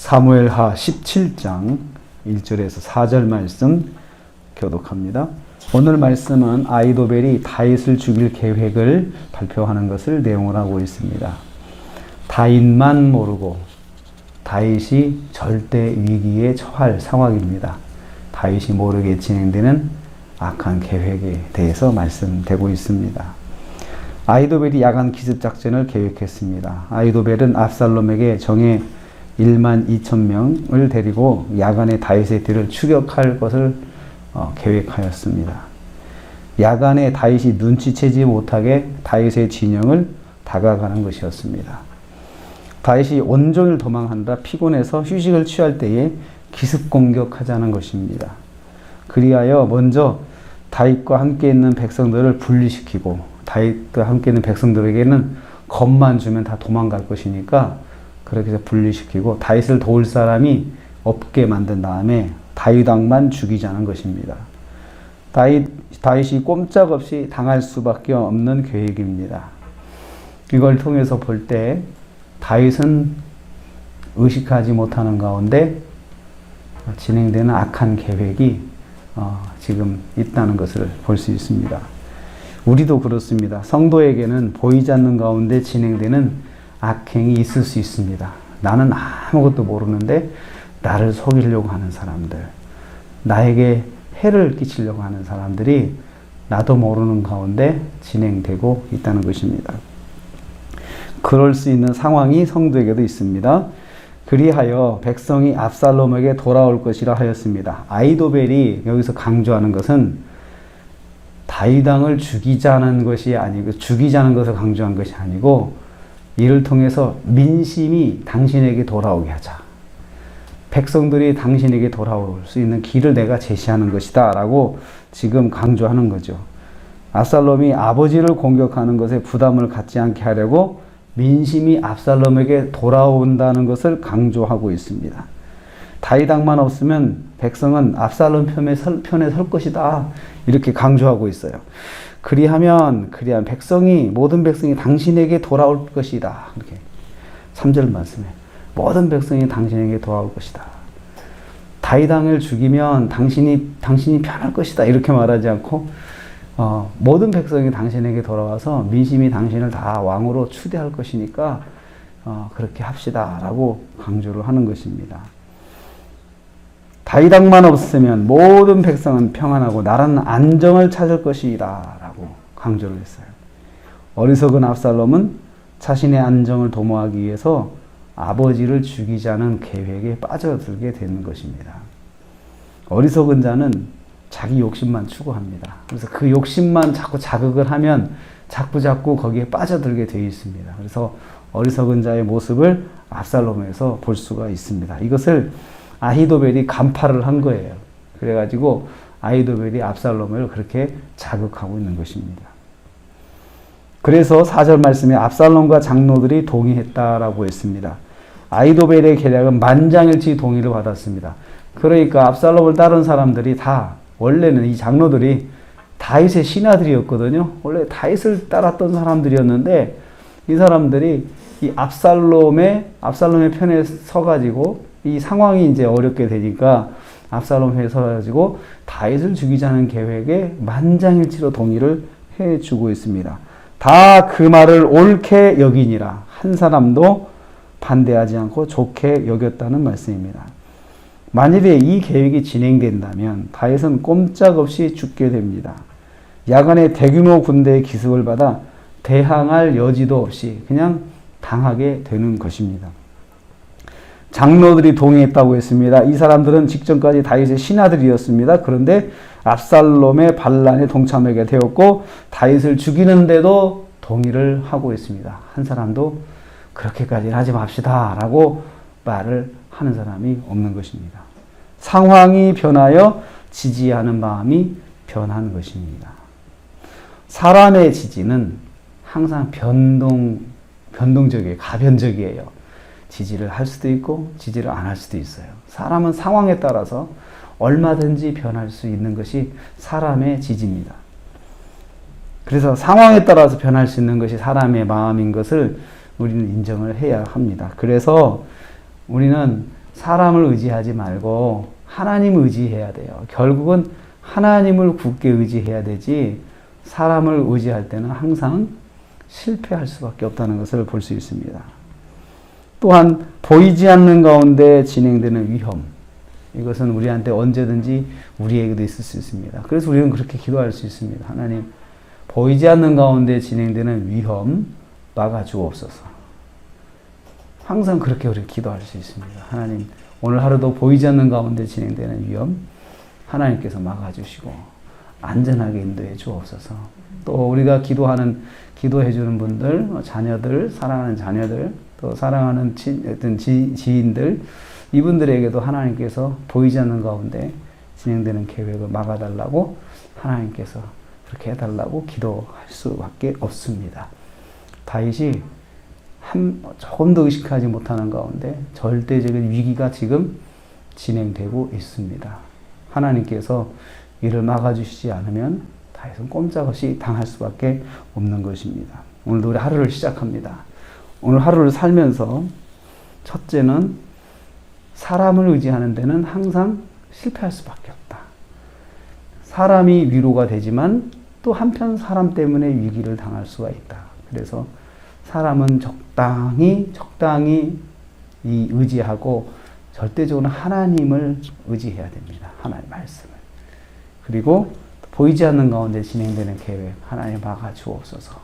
사무엘하 17장 1절에서 4절 말씀 교독합니다. 오늘 말씀은 아히도벨이 다윗을 죽일 계획을 발표하는 것을 내용을 하고 있습니다. 다윗만 모르고 다윗이 절대 위기에 처할 상황입니다. 다윗이 모르게 진행되는 악한 계획에 대해서 말씀되고 있습니다. 아히도벨이 야간 기습작전을 계획했습니다. 아히도벨은 압살롬에게 정예 1만 2천 명을 데리고 야간에 다윗의 뒤를 추격할 것을 계획하였습니다. 야간에 다윗이 눈치채지 못하게 다윗의 진영을 다가가는 것이었습니다. 다윗이 온종일 도망한다 피곤해서 휴식을 취할 때에 기습 공격하자는 것입니다. 그리하여 먼저 다윗과 함께 있는 백성들을 분리시키고 다윗과 함께 있는 백성들에게는 겁만 주면 다 도망갈 것이니까 그렇게 해서 분리시키고 다윗을 도울 사람이 없게 만든 다음에 다윗 왕만 죽이자는 것입니다. 다윗이 꼼짝없이 당할 수밖에 없는 계획입니다. 이걸 통해서 볼 때 다윗은 의식하지 못하는 가운데 진행되는 악한 계획이 지금 있다는 것을 볼 수 있습니다. 우리도 그렇습니다. 성도에게는 보이지 않는 가운데 진행되는 악행이 있을 수 있습니다. 나는 아무것도 모르는데 나를 속이려고 하는 사람들, 나에게 해를 끼치려고 하는 사람들이 나도 모르는 가운데 진행되고 있다는 것입니다. 그럴 수 있는 상황이 성도에게도 있습니다. 그리하여 백성이 압살롬에게 돌아올 것이라 하였습니다. 아히도벨이 여기서 강조하는 것은 다윗 왕을 죽이자는 것이 아니고 죽이자는 것을 강조한 것이 아니고 이를 통해서 민심이 당신에게 돌아오게 하자. 백성들이 당신에게 돌아올 수 있는 길을 내가 제시하는 것이다 라고 지금 강조하는 거죠. 압살롬이 아버지를 공격하는 것에 부담을 갖지 않게 하려고 민심이 압살롬에게 돌아온다는 것을 강조하고 있습니다. 다윗 왕만 없으면 백성은 압살롬 편에 설 것이다 이렇게 강조하고 있어요. 그리하면 백성이 모든 백성이 당신에게 돌아올 것이다. 이렇게 3절 말씀에 모든 백성이 당신에게 돌아올 것이다. 다윗 왕을 죽이면 당신이 편할 것이다. 이렇게 말하지 않고 모든 백성이 당신에게 돌아와서 민심이 당신을 다 왕으로 추대할 것이니까 그렇게 합시다라고 강조를 하는 것입니다. 다윗 왕만 없으면 모든 백성은 평안하고 나라는 안정을 찾을 것이다 라고 강조를 했어요. 어리석은 압살롬은 자신의 안정을 도모하기 위해서 아버지를 죽이자는 계획에 빠져들게 되는 것입니다. 어리석은 자는 자기 욕심만 추구합니다. 그래서 그 욕심만 자꾸 자극을 하면 자꾸 거기에 빠져들게 되어 있습니다. 그래서 어리석은 자의 모습을 압살롬에서 볼 수가 있습니다. 이것을 아히도벨이 간파를 한 거예요. 그래가지고 아히도벨이 압살롬을 그렇게 자극하고 있는 것입니다. 그래서 4절 말씀에 압살롬과 장로들이 동의했다라고 했습니다. 아히도벨의 계략은 만장일치 동의를 받았습니다. 그러니까 압살롬을 따른 사람들이 다 원래는 이 장로들이 다윗의 신하들이었거든요. 원래 다윗을 따랐던 사람들이었는데 이 사람들이 이 압살롬의 편에 서가지고 이 상황이 이제 어렵게 되니까 압살롬 편에 서가지고 다윗을 죽이자는 계획에 만장일치로 동의를 해주고 있습니다. 다 그 말을 옳게 여기니라 한 사람도 반대하지 않고 좋게 여겼다는 말씀입니다. 만일에 이 계획이 진행된다면 다윗은 꼼짝없이 죽게 됩니다. 야간에 대규모 군대의 기습을 받아 대항할 여지도 없이 그냥 당하게 되는 것입니다. 장로들이 동의했다고 했습니다. 이 사람들은 직전까지 다윗의 신하들이었습니다. 그런데 압살롬의 반란에 동참하게 되었고 다윗을 죽이는데도 동의를 하고 있습니다. 한 사람도 그렇게까지는 하지 맙시다 라고 말을 하는 사람이 없는 것입니다. 상황이 변하여 지지하는 마음이 변한 것입니다. 사람의 지지는 항상 변동적이에요. 가변적이에요. 지지를 할 수도 있고 지지를 안 할 수도 있어요. 사람은 상황에 따라서 얼마든지 변할 수 있는 것이 사람의 지지입니다. 그래서 상황에 따라서 변할 수 있는 것이 사람의 마음인 것을 우리는 인정을 해야 합니다. 그래서 우리는 사람을 의지하지 말고 하나님을 의지해야 돼요. 결국은 하나님을 굳게 의지해야 되지 사람을 의지할 때는 항상 실패할 수밖에 없다는 것을 볼 수 있습니다. 또한 보이지 않는 가운데 진행되는 위험. 이것은 우리한테 언제든지 우리에게도 있을 수 있습니다. 그래서 우리는 그렇게 기도할 수 있습니다. 하나님, 보이지 않는 가운데 진행되는 위험 막아주옵소서. 항상 그렇게 우리 기도할 수 있습니다. 하나님, 오늘 하루도 보이지 않는 가운데 진행되는 위험 하나님께서 막아주시고 안전하게 인도해 주옵소서. 또 우리가 기도해 주는 분들, 자녀들, 사랑하는 자녀들, 또 사랑하는 지인들, 이분들에게도 하나님께서 보이지 않는 가운데 진행되는 계획을 막아달라고 하나님께서 그렇게 해달라고 기도할 수밖에 없습니다. 다윗이 조금 더 의식하지 못하는 가운데 절대적인 위기가 지금 진행되고 있습니다. 하나님께서 이를 막아주시지 않으면 다윗은 꼼짝없이 당할 수밖에 없는 것입니다. 오늘도 우리 하루를 시작합니다. 오늘 하루를 살면서 첫째는 사람을 의지하는 데는 항상 실패할 수밖에 없다. 사람이 위로가 되지만 또 한편 사람 때문에 위기를 당할 수가 있다. 그래서 사람은 적당히 의지하고 절대적으로 하나님을 의지해야 됩니다. 하나님의 말씀을. 그리고 보이지 않는 가운데 진행되는 계획 하나님 막아주옵소서.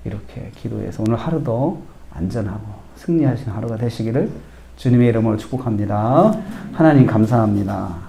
이렇게 기도해서 오늘 하루도 안전하고 승리하신 하루가 되시기를 주님의 이름으로 축복합니다. 하나님 감사합니다.